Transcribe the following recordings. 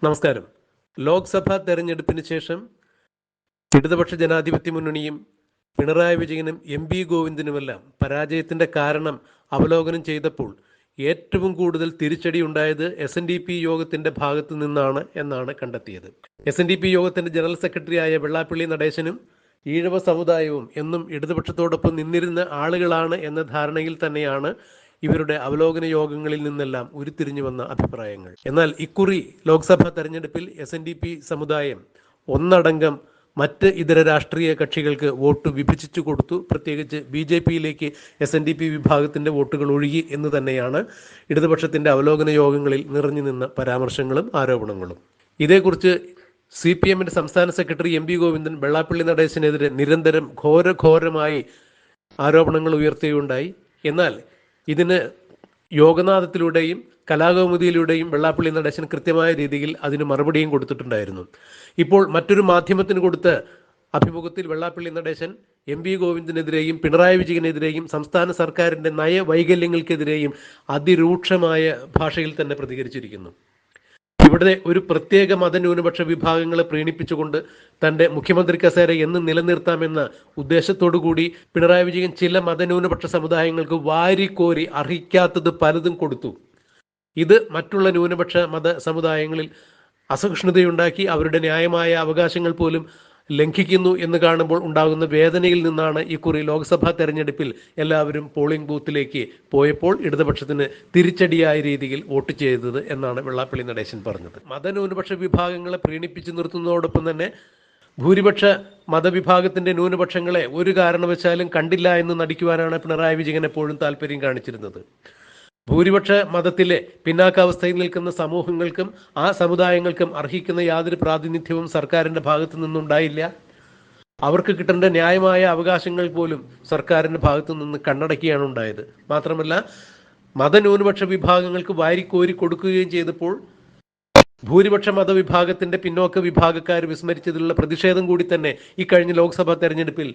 നമസ്കാരം. ലോക്സഭാ തെരഞ്ഞെടുപ്പിന് ശേഷം ഇടതുപക്ഷ ജനാധിപത്യ മുന്നണിയും പിണറായി വിജയനും എം.വി. ഗോവിന്ദനുമെല്ലാം പരാജയത്തിൻ്റെ കാരണം അവലോകനം ചെയ്തപ്പോൾ ഏറ്റവും കൂടുതൽ തിരിച്ചടി ഉണ്ടായത് SNDP യോഗത്തിൻ്റെ ഭാഗത്തു നിന്നാണ് എന്നാണ് കണ്ടെത്തിയത്. SNDP യോഗത്തിൻ്റെ ജനറൽ സെക്രട്ടറിയായ വെള്ളാപ്പള്ളി നടേശനും ഈഴവ സമുദായവും എന്നും ഇടതുപക്ഷത്തോടൊപ്പം നിന്നിരുന്ന ആളുകളാണ് എന്ന ധാരണയിൽ തന്നെയാണ് ഇവരുടെ അവലോകന യോഗങ്ങളിൽ നിന്നെല്ലാം ഉരുത്തിരിഞ്ഞു വന്ന അഭിപ്രായങ്ങൾ. എന്നാൽ ഇക്കുറി ലോക്സഭാ തെരഞ്ഞെടുപ്പിൽ SNDP സമുദായം ഒന്നടങ്കം മറ്റ് ഇതര രാഷ്ട്രീയ കക്ഷികൾക്ക് വോട്ട് വിഭജിച്ചു കൊടുത്തു. പ്രത്യേകിച്ച് BJPയിലേക്ക് SNDP വിഭാഗത്തിൻ്റെ വോട്ടുകൾ ഒഴുകി എന്ന് തന്നെയാണ് ഇടതുപക്ഷത്തിൻ്റെ അവലോകന യോഗങ്ങളിൽ നിറഞ്ഞു നിന്ന പരാമർശങ്ങളും ആരോപണങ്ങളും. ഇതേക്കുറിച്ച് CPMൻ്റെ സംസ്ഥാന സെക്രട്ടറി M.V. ഗോവിന്ദൻ വെള്ളാപ്പള്ളി നടേശനെതിരെ നിരന്തരം ഘോരമായി ആരോപണങ്ങൾ ഉയർത്തുകയുണ്ടായി. എന്നാൽ ഇതിന് യോഗനാഥത്തിലൂടെയും കലാകൗമുദിയിലൂടെയും വെള്ളാപ്പള്ളി നടേശൻ കൃത്യമായ രീതിയിൽ അതിന് മറുപടിയും കൊടുത്തിട്ടുണ്ടായിരുന്നു. ഇപ്പോൾ മറ്റൊരു മാധ്യമത്തിന് കൊടുത്ത അഭിമുഖത്തിൽ വെള്ളാപ്പള്ളി നടേശൻ M.V. ഗോവിന്ദനെതിരെയും പിണറായി വിജയനെതിരെയും സംസ്ഥാന സർക്കാരിൻ്റെ നയവൈകല്യങ്ങൾക്കെതിരെയും അതിരൂക്ഷമായ ഭാഷയിൽ തന്നെ പ്രതികരിച്ചിരിക്കുന്നു. ഇവിടെ ഒരു പ്രത്യേക മതന്യൂനപക്ഷ വിഭാഗങ്ങളെ പ്രീണിപ്പിച്ചുകൊണ്ട് തൻ്റെ മുഖ്യമന്ത്രി കസേര എന്ന് നിലനിർത്താമെന്ന ഉദ്ദേശത്തോടു കൂടി പിണറായി വിജയൻ ചില മതന്യൂനപക്ഷ സമുദായങ്ങൾക്ക് വാരിക്കോരി അർഹിക്കാത്തത് പലതും കൊടുത്തു. ഇത് മറ്റുള്ള ന്യൂനപക്ഷ മത സമുദായങ്ങളിൽ അസഹിഷ്ണുതയുണ്ടാക്കി അവരുടെ ന്യായമായ അവകാശങ്ങൾ പോലും ലംഘിക്കുന്നു എന്ന് കാണുമ്പോൾ ഉണ്ടാകുന്ന വേദനയിൽ നിന്നാണ് ഇക്കുറി ലോക്സഭാ തെരഞ്ഞെടുപ്പിൽ എല്ലാവരും പോളിംഗ് ബൂത്തിലേക്ക് പോയപ്പോൾ ഇടതുപക്ഷത്തിന് തിരിച്ചടിയായ രീതിയിൽ വോട്ട് ചെയ്തത് എന്നാണ് വെള്ളാപ്പള്ളി നടേശൻ പറഞ്ഞത്. മതന്യൂനപക്ഷ വിഭാഗങ്ങളെ പ്രീണിപ്പിച്ചു നിർത്തുന്നതോടൊപ്പം തന്നെ ഭൂരിപക്ഷ മതവിഭാഗത്തിൻ്റെ ന്യൂനപക്ഷങ്ങളെ ഒരു കാരണവശാലും കണ്ടില്ല എന്ന് നടിക്കുവാനാണ് പിണറായി വിജയൻ എപ്പോഴും താല്പര്യം കാണിച്ചിരുന്നത്. ഭൂരിപക്ഷ മതത്തിലെ പിന്നാക്കാവസ്ഥയിൽ നിൽക്കുന്ന സമൂഹങ്ങൾക്കും ആ സമുദായങ്ങൾക്കും അർഹിക്കുന്ന യാതൊരു പ്രാതിനിധ്യവും സർക്കാരിൻ്റെ ഭാഗത്തു നിന്നുണ്ടായില്ല. അവർക്ക് കിട്ടേണ്ട ന്യായമായ അവകാശങ്ങൾ പോലും സർക്കാരിൻ്റെ ഭാഗത്തു നിന്ന് കണ്ണടക്കുകയാണ് ഉണ്ടായത്. മാത്രമല്ല മതന്യൂനപക്ഷ വിഭാഗങ്ങൾക്ക് വാരിക്കോരി കൊടുക്കുകയും ചെയ്തപ്പോൾ ഭൂരിപക്ഷ മതവിഭാഗത്തിൻ്റെ പിന്നോക്ക വിഭാഗക്കാർ വിസ്മരിച്ചതിലുള്ള പ്രതിഷേധം കൂടി തന്നെ ഈ കഴിഞ്ഞ ലോക്സഭാ തെരഞ്ഞെടുപ്പിൽ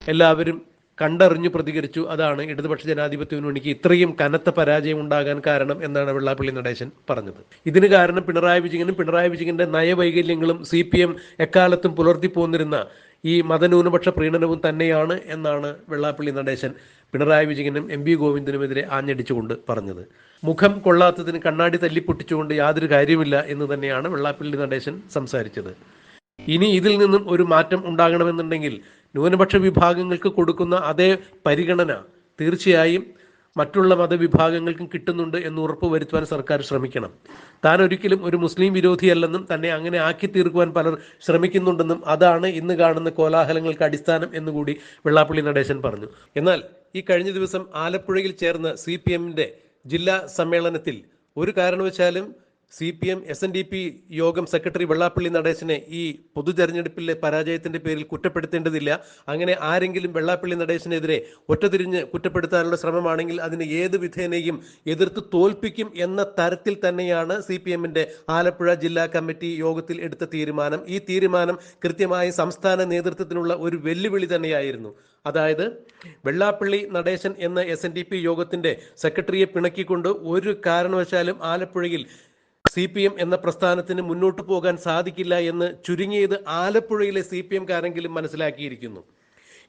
എല്ലാവരും കണ്ടറിഞ്ഞു പ്രതികരിച്ചു. അതാണ് ഇടതുപക്ഷ ജനാധിപത്യ മുന്നണിക്ക് ഇത്രയും കനത്ത പരാജയം ഉണ്ടാകാൻ കാരണം എന്നാണ് വെള്ളാപ്പള്ളി നടേശൻ പറഞ്ഞത്. ഇതിന് കാരണം പിണറായി വിജയനും പിണറായി വിജയന്റെ നയവൈകല്യങ്ങളും CPM എക്കാലത്തും പുലർത്തി പോന്നിരുന്ന ഈ മതന്യൂനപക്ഷ പ്രീണനവും തന്നെയാണ് എന്നാണ് വെള്ളാപ്പള്ളി നടേശൻ പിണറായി വിജയനും M.V. ഗോവിന്ദനുമെതിരെ ആഞ്ഞടിച്ചുകൊണ്ട് പറഞ്ഞത്. മുഖം കൊള്ളാത്തതിന് കണ്ണാടി തല്ലിപ്പൊട്ടിച്ചുകൊണ്ട് യാതൊരു കാര്യമില്ല എന്ന് തന്നെയാണ് വെള്ളാപ്പള്ളി നടേശൻ സംസാരിച്ചത്. ഇനി ഇതിൽ നിന്നും ഒരു മാറ്റം ഉണ്ടാകണമെന്നുണ്ടെങ്കിൽ ന്യൂനപക്ഷ വിഭാഗങ്ങൾക്ക് കൊടുക്കുന്ന അതേ പരിഗണന തീർച്ചയായും മറ്റുള്ള മതവിഭാഗങ്ങൾക്കും കിട്ടുന്നുണ്ട് എന്ന് ഉറപ്പ് വരുത്തുവാൻ സർക്കാർ ശ്രമിക്കണം. താൻ ഒരിക്കലും ഒരു മുസ്ലിം വിരോധിയല്ലെന്നും തന്നെ അങ്ങനെ ആക്കി തീർക്കുവാൻ പലർ ശ്രമിക്കുന്നുണ്ടെന്നും അതാണ് ഇന്ന് കാണുന്ന കോലാഹലങ്ങൾക്ക് അടിസ്ഥാനം എന്നുകൂടി വെള്ളാപ്പള്ളി നടേശൻ പറഞ്ഞു. എന്നാൽ ഈ കഴിഞ്ഞ ദിവസം ആലപ്പുഴയിൽ ചേർന്ന CPMൻ്റെ ജില്ലാ സമ്മേളനത്തിൽ ഒരു കാരണവശാലും CPM SNDP യോഗം സെക്രട്ടറി വെള്ളാപ്പള്ളി നടേശനെ ഈ പൊതു തെരഞ്ഞെടുപ്പിലെ പരാജയത്തിൻ്റെ പേരിൽ കുറ്റപ്പെടുത്തേണ്ടതില്ല. അങ്ങനെ ആരെങ്കിലും വെള്ളാപ്പള്ളി നടേശനെതിരെ ഒറ്റതിരിഞ്ഞ് കുറ്റപ്പെടുത്താനുള്ള ശ്രമമാണെങ്കിൽ അതിന് ഏത് വിധേനയും എതിർത്ത് തോൽപ്പിക്കും എന്ന തരത്തിൽ തന്നെയാണ് CPMൻ്റെ ആലപ്പുഴ ജില്ലാ കമ്മിറ്റി യോഗത്തിൽ എടുത്ത തീരുമാനം. ഈ തീരുമാനം കൃത്യമായി സംസ്ഥാന നേതൃത്വത്തിനുള്ള ഒരു വെല്ലുവിളി തന്നെയായിരുന്നു. അതായത് വെള്ളാപ്പള്ളി നടേശൻ എന്ന SNDP യോഗത്തിൻ്റെ സെക്രട്ടറിയെ പിണക്കിക്കൊണ്ട് ഒരു കാരണവശാലും ആലപ്പുഴയിൽ CPM എന്ന പ്രസ്ഥാനത്തിന് മുന്നോട്ട് പോകാൻ സാധിക്കില്ല എന്ന് ചുരുങ്ങിയത് ആലപ്പുഴയിലെ CPMക്കാരെങ്കിലും മനസ്സിലാക്കിയിരിക്കുന്നു.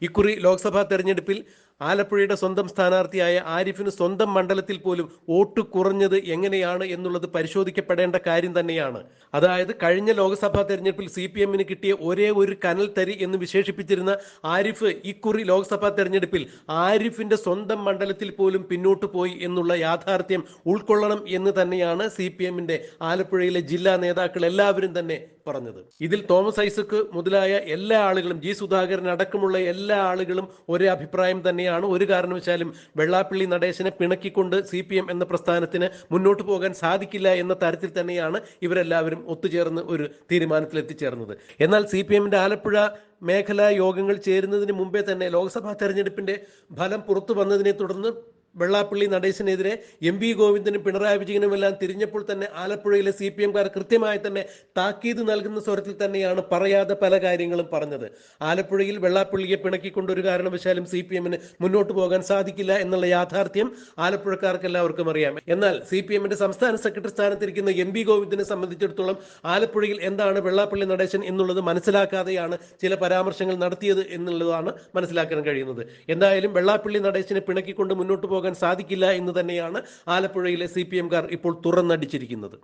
ഇക്കുറി ലോക്സഭാ തെരഞ്ഞെടുപ്പിൽ ആലപ്പുഴയുടെ സ്വന്തം സ്ഥാനാർത്ഥിയായ ആരിഫിന് സ്വന്തം മണ്ഡലത്തിൽ പോലും വോട്ട് കുറഞ്ഞത് എങ്ങനെയാണ് എന്നുള്ളത് പരിശോധിക്കപ്പെടേണ്ട കാര്യം തന്നെയാണ്. അതായത് കഴിഞ്ഞ ലോക്സഭാ തെരഞ്ഞെടുപ്പിൽ CPMന് കിട്ടിയ ഒരേ ഒരു കനൽ തരി എന്ന് വിശേഷിപ്പിച്ചിരുന്ന ആരിഫ് ഇക്കുറി ലോക്സഭാ തെരഞ്ഞെടുപ്പിൽ ആരിഫിന്റെ സ്വന്തം മണ്ഡലത്തിൽ പോലും പിന്നോട്ട് പോയി എന്നുള്ള യാഥാർത്ഥ്യം ഉൾക്കൊള്ളണം എന്ന് തന്നെയാണ് CPMന്റെ ആലപ്പുഴയിലെ ജില്ലാ നേതാക്കൾ എല്ലാവരും തന്നെ പറഞ്ഞത്. ഇതിൽ തോമസ് ഐസക് മുതലായ എല്ലാ ആളുകളും G. സുധാകരൻ അടക്കമുള്ള എല്ലാ ആളുകളും ഒരേ അഭിപ്രായം തന്നെയാണ്. ഒരു കാരണവശാലും വെള്ളാപ്പള്ളി നടേശനെ പിണക്കിക്കൊണ്ട് CPM എന്ന പ്രസ്ഥാനത്തിന് മുന്നോട്ട് പോകാൻ സാധിക്കില്ല എന്ന തരത്തിൽ തന്നെയാണ് ഇവരെല്ലാവരും ഒത്തുചേർന്ന് ഒരു തീരുമാനത്തിൽ എത്തിച്ചേർന്നത്. എന്നാൽ CPMന്റെ ആലപ്പുഴ മേഖലാ യോഗങ്ങൾ ചേരുന്നതിന് മുമ്പേ തന്നെ ലോക്സഭാ തെരഞ്ഞെടുപ്പിന്റെ ഫലം പുറത്തു വന്നതിനെ തുടർന്ന് വെള്ളാപ്പള്ളി നടേശനെതിരെ എം.വി. ഗോവിന്ദനും പിണറായി വിജയനും എല്ലാം തിരിഞ്ഞപ്പോൾ തന്നെ ആലപ്പുഴയിലെ CPM-കാർ കൃത്യമായി തന്നെ താക്കീത് നൽകുന്ന സ്വരത്തിൽ തന്നെയാണ് പറയാതെ പല കാര്യങ്ങളും പറഞ്ഞത്. ആലപ്പുഴയിൽ വെള്ളാപ്പള്ളിയെ പിണക്കിക്കൊണ്ട് ഒരു കാരണവശാലും CPM-ന് മുന്നോട്ട് പോകാൻ സാധിക്കില്ല എന്നുള്ള യാഥാർത്ഥ്യം ആലപ്പുഴക്കാർക്ക് എല്ലാവർക്കും അറിയാം. എന്നാൽ CPM-ന്റെ സംസ്ഥാന സെക്രട്ടറി സ്ഥാനത്തിരിക്കുന്ന എം.വി. ഗോവിന്ദനെ സംബന്ധിച്ചിടത്തോളം ആലപ്പുഴയിൽ എന്താണ് വെള്ളാപ്പള്ളി നടേശൻ എന്നുള്ളത് മനസ്സിലാക്കാതെയാണ് ചില പരാമർശങ്ങൾ നടത്തിയത് എന്നുള്ളതാണ് മനസ്സിലാക്കാൻ കഴിയുന്നത്. എന്തായാലും വെള്ളാപ്പള്ളി നടേശനെ പിണക്കിക്കൊണ്ട് മുന്നോട്ട് പോകാൻ സാധിക്കില്ല എന്ന് തന്നെയാണ് ആലപ്പുഴയിലെ CPM-കാർ ഇപ്പോൾ തുറന്നടിച്ചിരിക്കുന്നത്.